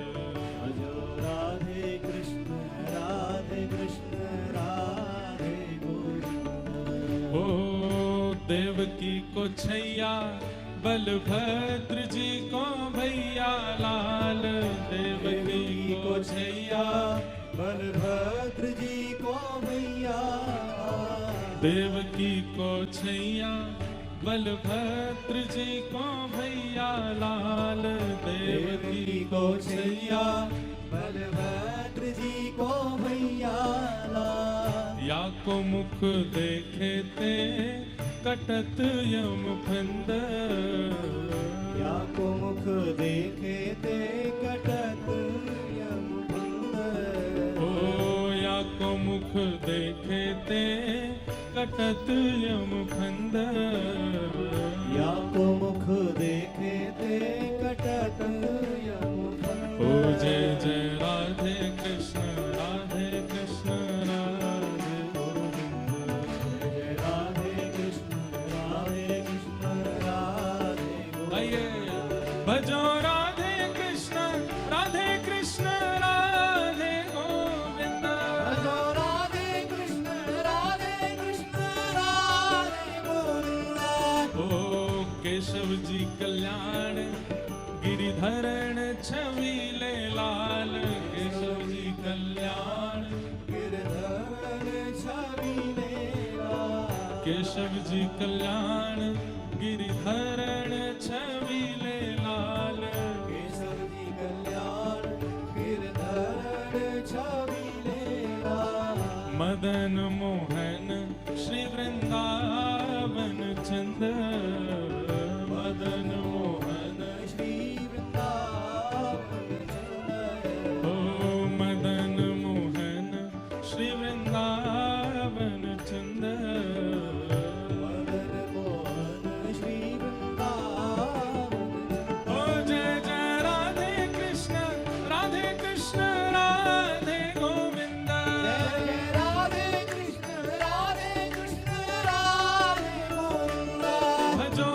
B: भजो राधे कृष्ण राधे गोविंद।
A: ओ देवकी को छैया, बलभद्र जी को भैया लाल, देवकी को छैया,
B: बलभद्र जी को भैया,
A: देवकी को छैया, बलभद्र जी को भैया लाल, देवकी को छैया,
B: बलभद्र जी को भैया लाल।
A: या को मुख देखे ते कटत यम फंद,
B: या को मुख देखे ते कटत यम फंद,
A: ओ या को मुख देखे ते कटत यम फंद,
B: या को मुख देखे ते कटत यम फंद।
A: ओ जय जय राधे कृष्ण राधे गोविंद,
B: जय राधे कृष्ण राधे गोविंद।
A: आइए भजो राधे कृष्ण राधे गोविंद,
B: भजो राधे कृष्ण राधे गोविंद।
A: ओ केशव जी कल्याण गिरिधरण छवीले लाल, केशव जी कल्याण
B: गिरधर छविले लाल,
A: केशव जी कल्याण गिरिधरण छवीले लाल,
B: केशव जी कल्याण गिरधर छविले लाल।
A: मदन मोहन श्री वृंदावन चंद, मदन मोहन
B: श्री वृंदावन चंद,
A: ओ मदन मोहन श्री वृंदावन चंद,
B: मदन मोहन श्री वृंदावन चंद।
A: ओ जय जय राधे कृष्ण राधे गोविंद,
B: जय जय राधे कृष्ण राधे गोविंद।
A: भजो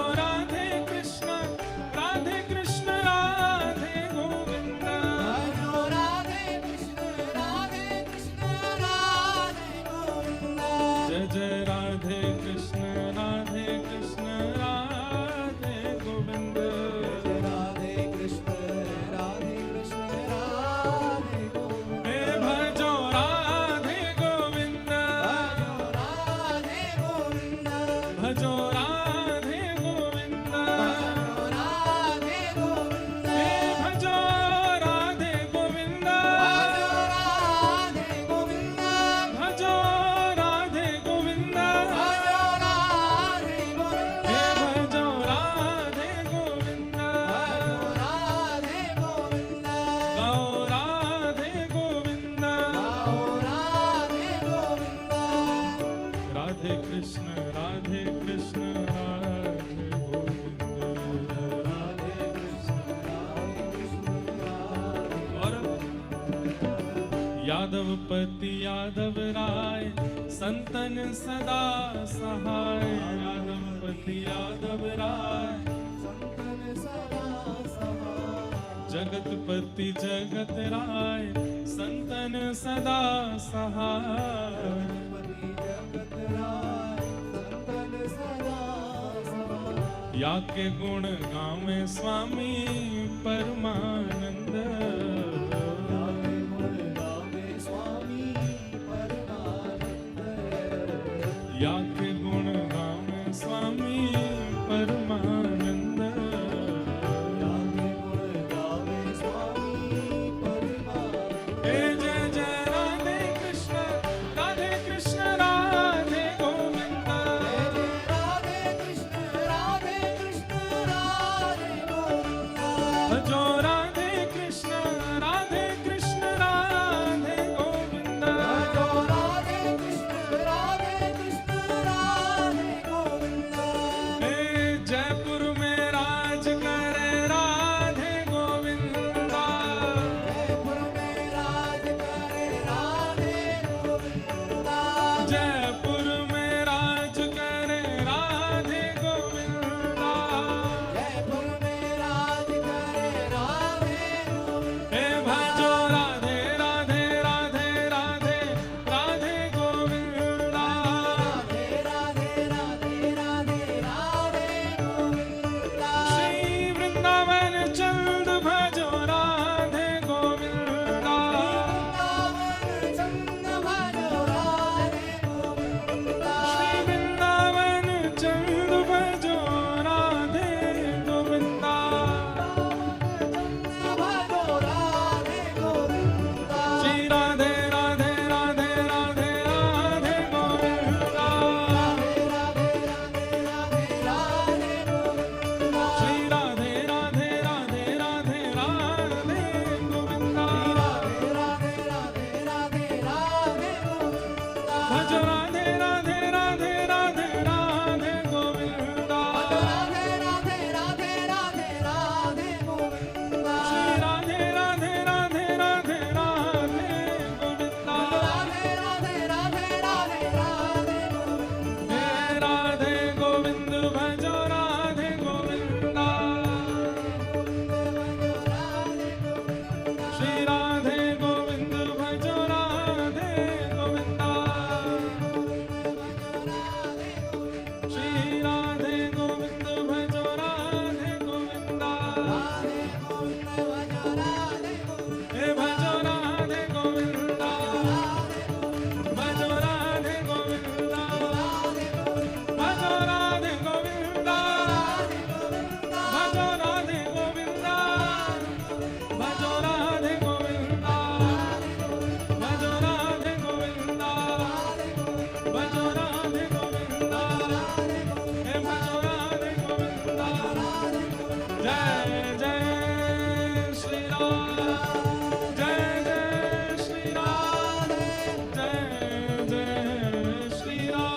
A: यादवपति यादव राय संतन सदा सहाय। यादवपति यादव राय
B: संतन सदा सहाय।
A: जगतपति जगत राय संतन सदा सहाय।
B: जगतपति जगत राय संतन सदा सहाय।
A: या के गुण गावे स्वामी परमानंद।
B: याके गुण गावे स्वामी परमानंद।
A: या के गुण गावे स्वामी परमानंद।
B: याके गुण गावे स्वामी परमानंद।
A: हे जय जय राधे कृष्ण राधे गोविंदा।
B: राधे कृष्ण राधे गोविंदा।
A: भजो राधे कृष्ण राधे गोविंदा।
B: भजो राधे कृष्ण राधे गोविंदा।
A: हे जयपुर में राज करे राधे गोविंदा।
B: जयपुर में राज करे राधे गोविंदा।
A: जयपुर में राज करे राधे गोविंदा।
B: जयपुर में राज करे राधे गोविंदा।
A: हे भजो राधे राधे राधे राधे राधे गोविंदा।
B: राधे राधे राधे राधे राधे गोविंदा।
A: श्री वृंदावन चंद भजो राधे गोविंदा।
B: वृंदावन चंद भजो राधे गोविंदा।
A: श्री वृंदावन चंद भजो राधे गोविंदा।
B: भजो राधे गोविंदा।
A: श्री राधे राधे राधे राधे राधे गोविंदा।
B: राधे राधे राधे राधे राधे गोविंदा।
A: श्री राधे राधे राधे राधे राधे गोविंदा।
B: राधे राधे राधे राधे राधे गोविंदा।
A: भजो राधे राधे राधे राधे राधे गोविंदा।
B: राधे राधे राधे राधे राधे गोविंदा।
A: श्री राधे राधे राधे राधे राधे गोविंदा।
B: राधे राधे राधे राधे राधे गोविंदा।
A: हे राधे गोविंद भजो राधे गोविंदा। श्री राधे गोविंद भजो राधे गोविंदा। श्री राधे गोविंद भजो राधे गोविंदा। हे भजो राधे गोविंदा। भजो राधे गोविंदा। भजो राधे गोविंदा। भजो राधे गोविंदा। भजो राधे गोविंदा। भजो राधे गोविंदा। भजो राधे गोविंदा। हे भजो राधे गोविंदा। जय जय श्री राम। जय जय श्री राम। जय जय श्री राम।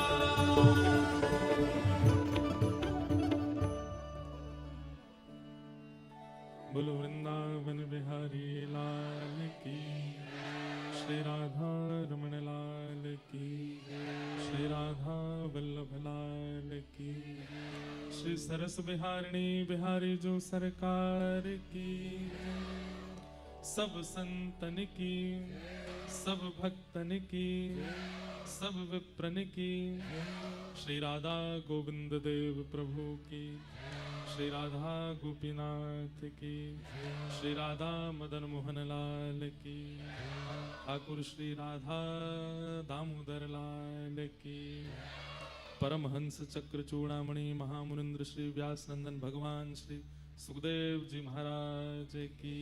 A: बोलो वृंदावन बिहारी लाल की। श्री राधा रमण लाल की। श्री राधा वल्लभ लाल की। श्री सरस बिहारिणी बिहारी जो सरकार की। सब संतन की सब भक्तन की सब विप्रन की। श्री राधा गोविंद देव प्रभु की। श्री राधा गोपीनाथ की। श्री राधा मदन मोहन लाल की। ठाकुर श्री राधा दामोदर लाल की। परमहंस चक्र चूड़ामणि महामुनिंद्र श्री व्यास नंदन भगवान श्री सुखदेव जी महाराज की।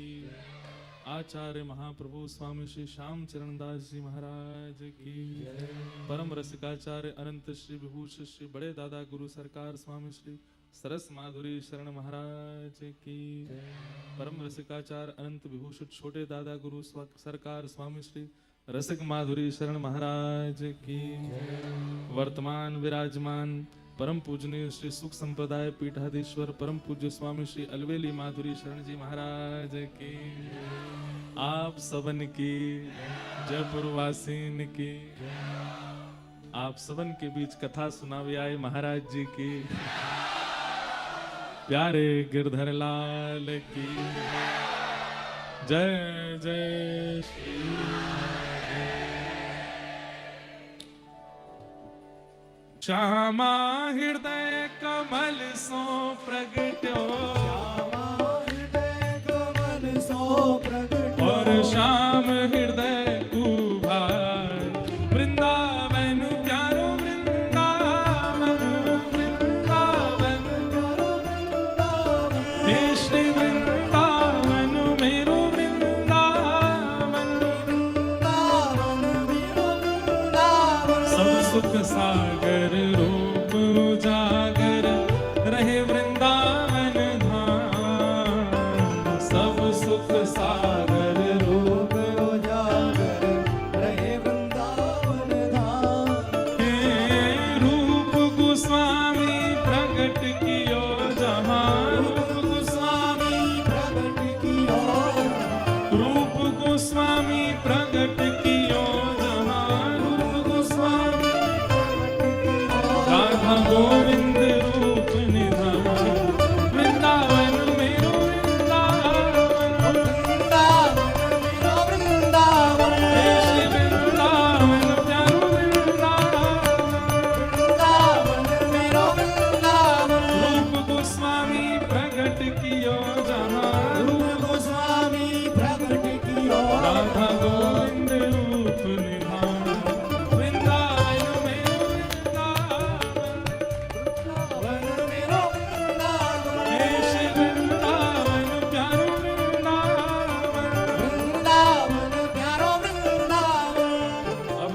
A: आचार्य महाप्रभु स्वामी श्री श्याम चरण दास जी महाराज की। परम रसिकाचार्य अनंत श्री विभूषण श्री बड़े दादा गुरु सरकार स्वामी श्री सरस माधुरी शरण महाराज की। परम रसिकाचार्य अनंत विभूषण छोटे दादा गुरु सरकार स्वामी श्री रसिक माधुरी शरण महाराज की। वर्तमान विराजमान परम पूजनीय श्री सुख संप्रदाय पीठाधीश्वर परम पूज्य स्वामी श्री अलवेली माधुरी शरण जी महाराज की, आप सबन की, जयपुर वासीन की, आप सबन के बीच कथा सुनावे आए महाराज जी की, प्यारे गिरधर लाल की जय जय श्री। श्यामा हृदय कमल सो प्रगट्यो,
B: हृदय कमल सो प्रगट
A: और श्याम हृदय कुभार, वृंदावन प्यारो वृंदावन, वृंदावन हे श्री वृंदावन मेरो वृंदावन, सब सुख सागर रूप उजागर रहे वृंदावन धाम, सब सुख सागर रूप
B: उजागर रहे वृंदावन धाम।
A: हे रूप गोस्वामी प्रकट कियो जहां, रूप गोस्वामी
B: प्रगट कियो,
A: रूप गोस्वामी प्रकट कियो जहां, रूप गोस्वामी राधा गोविंद रूप निधान, वृंदावन मेरो वृंदावन,
B: वृंदावन
A: हे श्री वृंदावन प्यारो वृंदावन,
B: वृंदावन मेरो वृंदावन।
A: रूप गोस्वामी प्रकट कियो जहां,
B: रूप गोस्वामी प्रगट कियो,
A: राधा गोविंद रूप निधान, वृंदावन मेरो वृंदावन,
B: वृंदावन मेरो वृंदावन।
A: हे श्री वृंदावन प्यारो वृंदावन।
B: वृंदावन प्यारो वृंदावन।
A: अब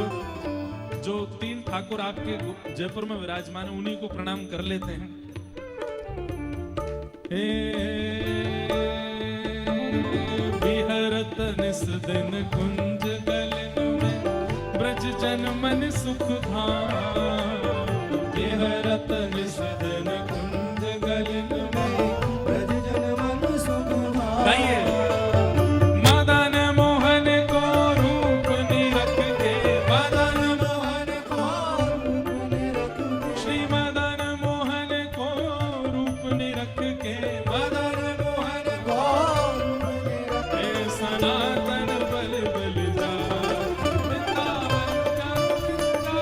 A: जो तीन ठाकुर आपके जयपुर में विराजमान है उन्हीं को प्रणाम कर लेते हैं। हे विहरत निस दिन कुंज गलन में, ब्रज जन मन सुख धाम, विहरत निस दिन कुंज गलन में,
B: ब्रज जन मन सुख धाम।
A: गाइए। मदन मोहन को रूप निरख के, मदन
B: मोहन को रूप निरख के,
A: श्री मदन मोहन को रूप निरख के,
B: मदन मोहन को रूप निरख के,
A: हे सनातन बल बल जा, वृंदावन प्यारो वृंदावन,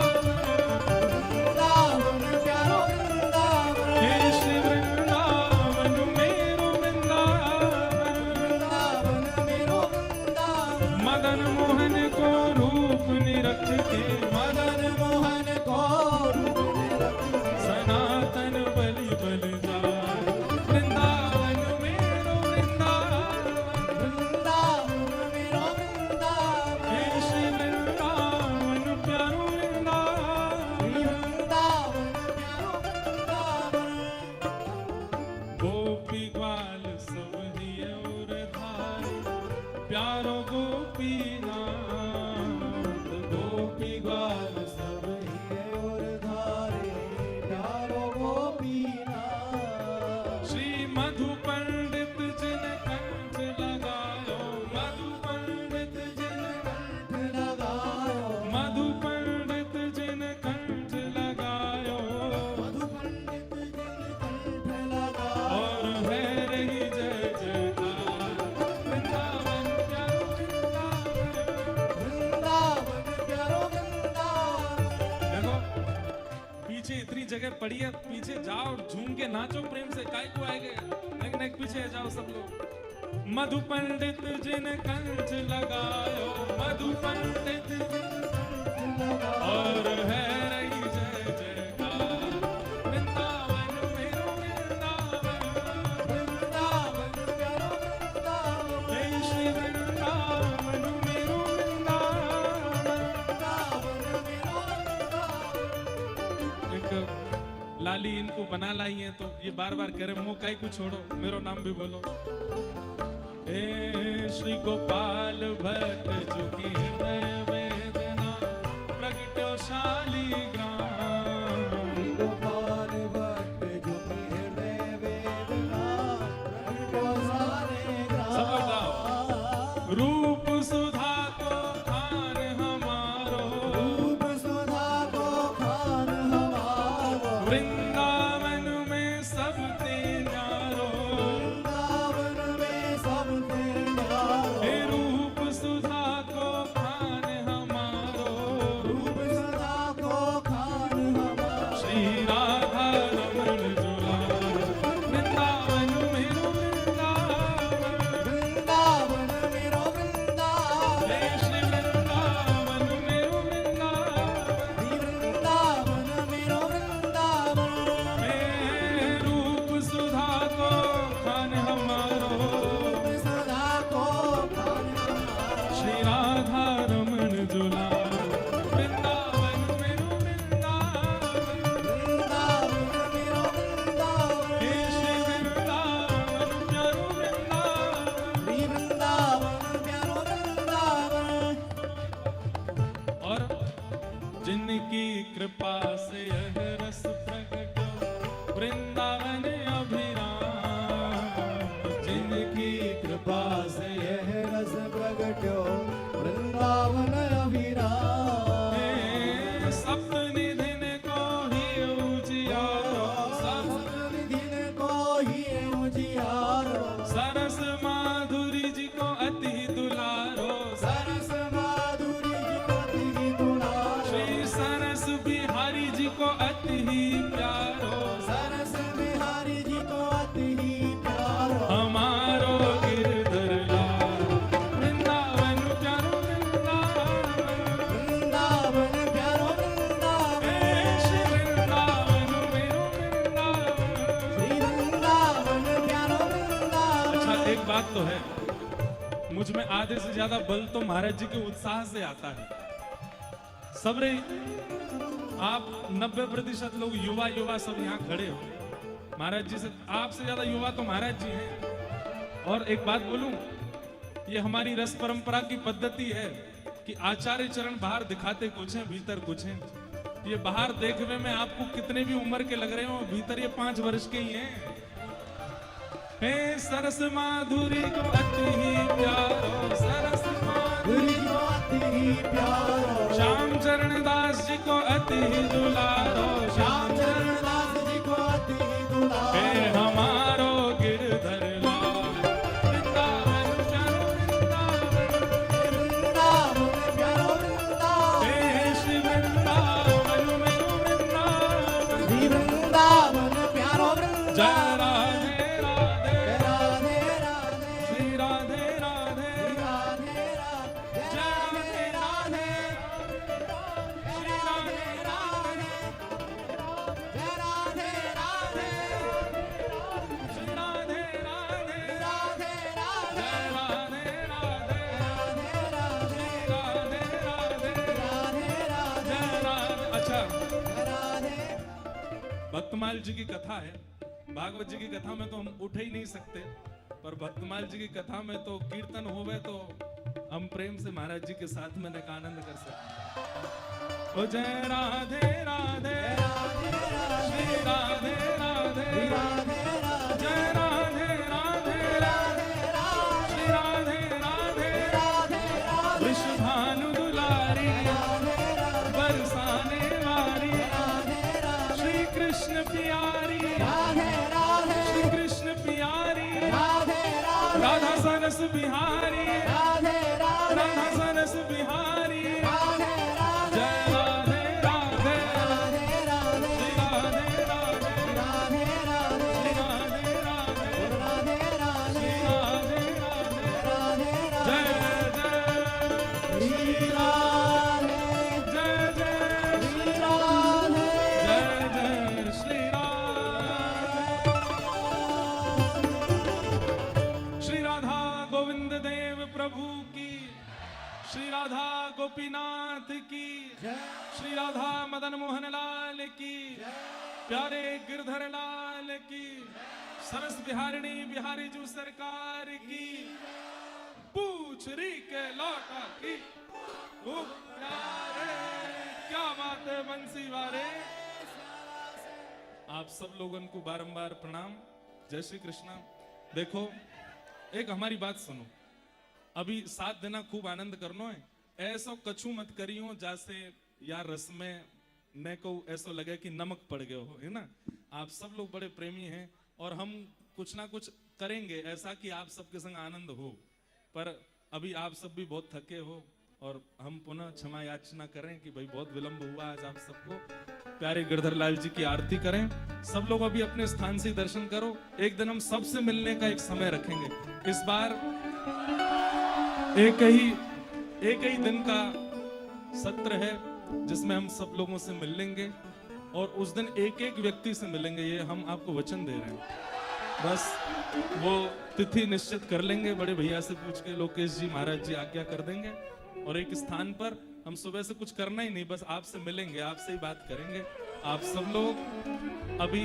B: वृंदावन प्यारो वृंदावन।
A: हे श्री वृंदावन मेरो वृंदावन,
B: वृंदावन मेरो वृंदावन।
A: मदन मोहन को रूप निरख के,
B: मदन मोहन को रूप निरख के,
A: सनातन बलि बल जाय, वृंदावन मेरो वृंदावन,
B: वृंदावन मेरो वृंदावन।
A: हे श्री वृंदावन प्यारो वृंदावन,
B: वृंदावन प्यारो वृंदावन।
A: गोपी ग्वाल सब हिय उर धारे, प्यारो गोपीनाथ, गोपी ग्वाल सब
B: हिय और धारे, प्यारो गोपीनाथ।
A: श्री मधु पंडित जिन कंठ लगायो, मधु पंडित जिन
B: कंठ लगायो,
A: मधु पंडित जिन कंठ लगायो,
B: मधु पंडित जिन कंठ लगायो।
A: और है रही जय जयकार, वृंदावन प्यारो वृंदावन।
B: वृंदावन प्यारो वृंदावन।
A: देखो पीछे इतनी जगह पड़ी है, पीछे जाओ और झूम के नाचो प्रेम से, काय को आएंगे, नेक पीछे जाओ सब लोग। मधु पंडित जिन कंठ लगायो, मधु पंडित जिन और है रही जय जयकार, वृंदावन मेरो वृंदावन,
B: वृंदावन प्यारो वृंदावन।
A: हे श्री वृंदावन मेरो वृंदावन।
B: वृंदावन मेरो वृंदावन।
A: एक लाली इनको बना लाई है तो ये बार बार करे मुंह काई को छोड़ो, मेरो नाम भी बोलो। हे श्री गोपाल भट्ट जुगी हृदय वेदना, प्रगटो शालिग्राम,
B: गोपाल उल्लास यह रस प्रगट्यो वृंदावन अभिराम।
A: सप्तनिधि ने को ही उजियारो,
B: सप्तनिधि ने को ही उजियारो,
A: सरस माधुरी जी को अति दुलारो,
B: सरस माधुरी जी को अति दुलारो,
A: श्री सरस बिहारी जी को अति प्यारो,
B: सरस बिहारी जी को अति प्यारो,
A: हमारो गिरधर लाल वृंदावन प्यारो वृंदावन,
B: वृंदावन प्यारो वृंदावन,
A: श्री वृंदावन मेरो वृंदावन।
B: श्री वृंदावन प्यारो वृंदावन।
A: अच्छा, एक बात तो है, मुझ में आधे से ज्यादा बल तो महाराज जी के उत्साह से आता है। सबरे आप 90% लोग युवा सब यहाँ खड़े हो, महाराज जी से आपसे ज्यादा युवा तो महाराज जी हैं। और एक बात बोलूं, ये हमारी रस परंपरा की पद्धति है कि आचार्य चरण बाहर दिखाते कुछ हैं, भीतर कुछ हैं। ये बाहर देखने में आपको कितने भी उम्र के लग रहे हो, भीतर ये 5 वर्ष के ही हैं। हे सरस माधुरी को अति प्यारो, सरस माधुरी
B: को अति प्यारो,
A: श्याम चरण दास जी को अति दुलारो,
B: श्याम चरण दास जी को अति दुलारो,
A: हे हमारो गिरधर लाल वृंदावन प्यारो वृंदावन,
B: वृंदावन प्यारो वृंदावन,
A: हे श्री वृंदावन मेरो वृंदावन,
B: श्री वृंदावन प्यारो
A: जय
B: वृंदावन।
A: राधे राधे,
B: राधे राधे,
A: श्री राधे राधे,
B: राधे राधे,
A: जय राधे राधे,
B: श्री राधे राधे, जय राधे राधे,
A: श्री राधे राधे,
B: राधे राधे,
A: जय राधे राधे,
B: राधे राधे,
A: राधे राधे,
B: राधे
A: जय राधे। अच्छा,
B: राधे,
A: भक्तमाल जी की कथा है। भागवत जी की कथा में तो हम उठ ही नहीं सकते, पर भक्तमाल जी की कथा में तो कीर्तन होवे तो हम प्रेम से महाराज जी के साथ में का आनंद कर सकते। ओ जय राधे राधे, श्री राधे राधे, जय राधे राधे, श्री राधे राधे, वृषभानु दुलारी बरसाने वाली, श्री कृष्ण प्यारी, श्री कृष्ण प्यारी, राधा सरस बिहारी, राधा सरस बिहारी, जय राधे राधे, श्री राधे राधे, श्री राधे राधे, श्री राधे राधे, जय जय श्री राधे, जय जय जय जय श्री राधे। श्री राधा गोविंद देव प्रभु की, श्री राधा गोपीनाथ की, श्री राधा मदन मोहन लाल की, प्यारे गिरधर लाल की, सरस बिहारिणी बिहारी जू सरकार की, पूछ री के लौटा की, ओ प्यारे क्या बात है बंसी वारे। आप सब लोगों को बारंबार प्रणाम, जय श्री कृष्णा। देखो, एक हमारी बात सुनो, अभी 7 दिन खूब आनंद करनो है, ऐसो कछु मत करियो जैसे यार रस में न को ऐसो लगे कि नमक पड़ गए हो, है ना। आप सब लोग बड़े प्रेमी हैं और हम कुछ ना कुछ करेंगे ऐसा कि आप सबके संग आनंद हो, पर अभी आप सब भी बहुत थके हो और हम पुनः क्षमा याचना करें कि भाई बहुत विलंब हुआ आज आप सबको। प्यारे गिरधर लाल जी की आरती करें, सब लोग अभी अपने स्थान से दर्शन करो। एक दिन हम सबसे मिलने का एक समय रखेंगे, इस बार एक ही दिन का सत्र है जिसमें हम सब लोगों से मिल लेंगे और उस दिन एक एक व्यक्ति से मिलेंगे, ये हम आपको वचन दे रहे हैं। बस वो तिथि निश्चित कर लेंगे, बड़े भैया से पूछ के लोकेश जी महाराज जी आज्ञा कर देंगे और एक स्थान पर हम सुबह से कुछ करना ही नहीं, बस आपसे मिलेंगे, आपसे ही बात करेंगे। आप सब लोग अभी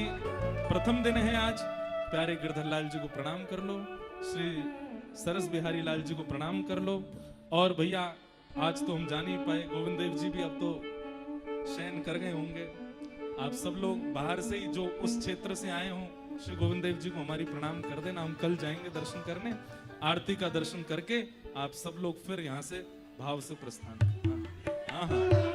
A: प्रथम दिन है आज, प्यारे गिरधर लाल जी को प्रणाम कर लो, श्री सरस बिहारी लाल जी को प्रणाम कर लो। और भैया आज तो हम जान ही पाए, गोविंद देव जी भी अब तो शयन कर गए होंगे। आप सब लोग बाहर से ही जो उस क्षेत्र से आए हों, श्री गोविंद देव जी को हमारी प्रणाम कर देना, हम कल जाएंगे दर्शन करने। आरती का दर्शन करके आप सब लोग फिर यहाँ से भाव से प्रस्थान करें। हाँ हाँ।